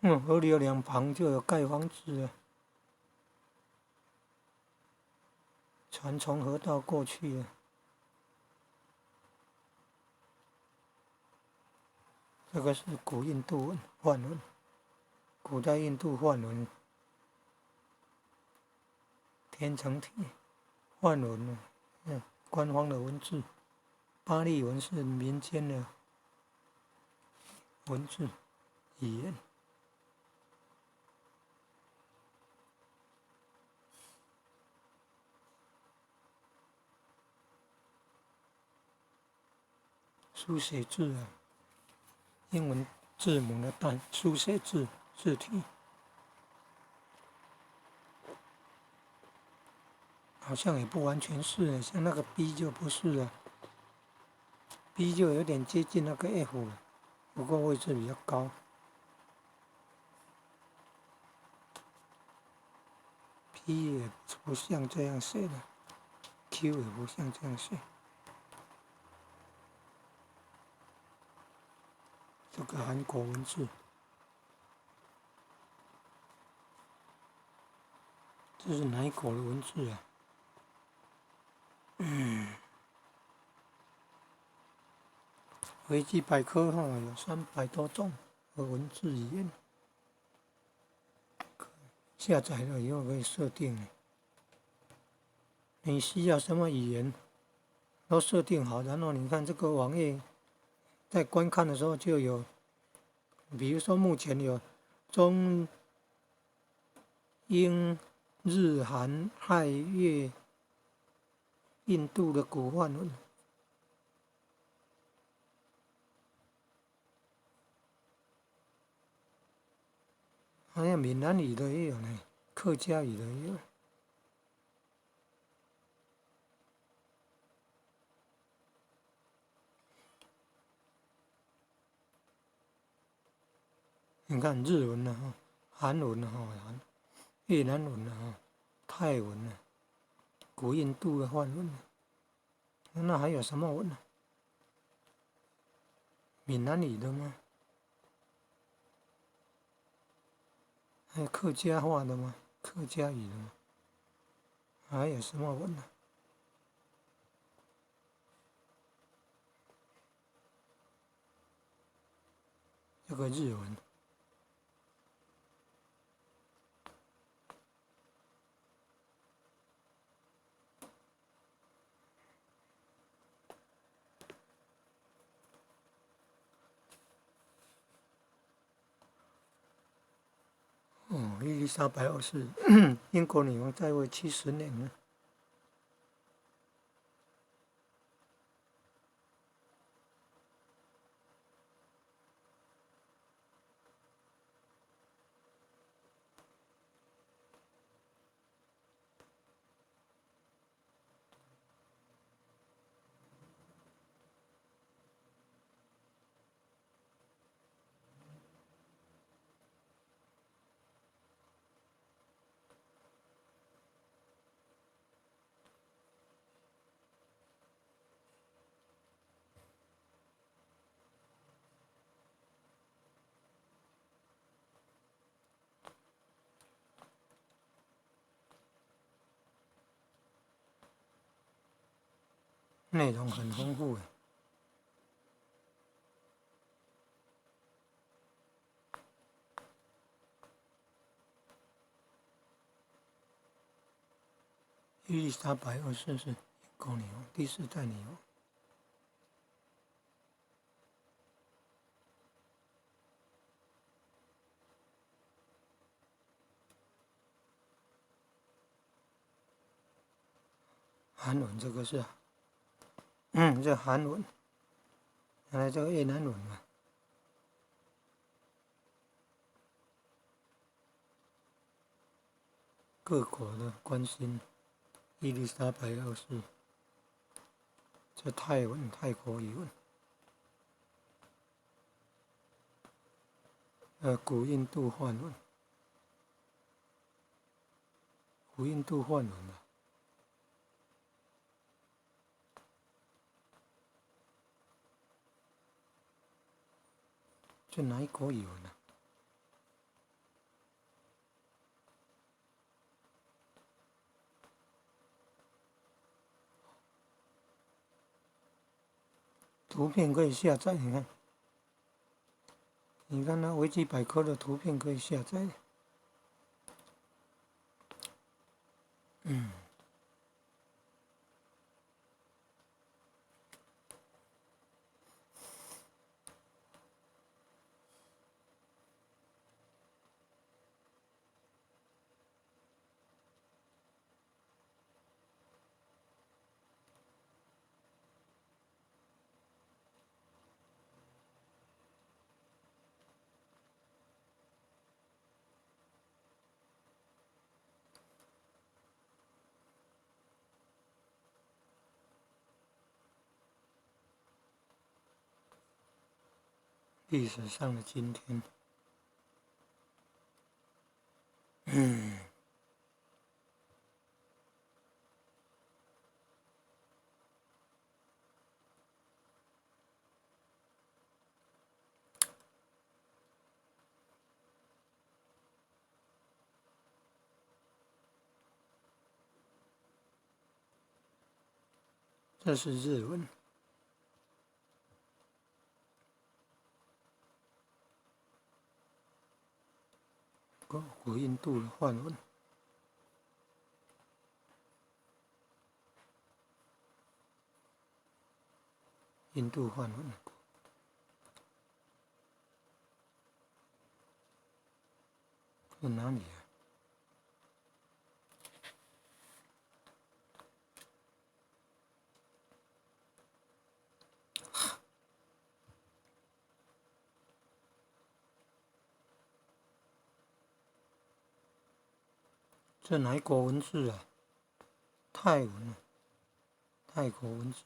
河流两旁就有盖房子了，船从河道过去了。这个是古印度梵文，古代印度梵文天成体梵文，官方的文字。巴利文是民间的文字语言。书写字啊，英文字母的书写字体，好像也不完全是，像那个 B 就不是了 ，B 就有点接近那个 F 了，不过位置比较高。P 也不像这样写的 ，Q 也不像这样写。这个韩国文字，这是哪一国的文字啊？维基百科有300多种的文字语言，下载了以后可以设定。你需要什么语言都设定好，然后你看这个网页在观看的时候就有，比如说目前有中、英、日、韩、泰、越、印度的古梵文，还有闽南语的也有呢，客家语的也有。你看日文啊，韩文啊，越南文啊，泰文啊，古印度的梵文，那还有什么文呢？闽南语的吗？还有客家话的吗？客家语的吗？还有什么文呢？这个日文。伊丽莎白二世，英国女王在位70年了。内容很丰富诶。伊丽莎白二世是英国女王，第4代女王。韩文这个是，这韩文，原来这个越南文嘛。各国的关心伊丽莎白二世，这泰文、泰国语文，古印度梵文，古印度梵文吧。这哪一国语文啊？图片可以下载，你看那维基百科的图片可以下载。历史上的今天，这是日文，古印度的梵文。印度梵文，在哪里啊？这哪一国文字啊？泰文啊，泰国文字。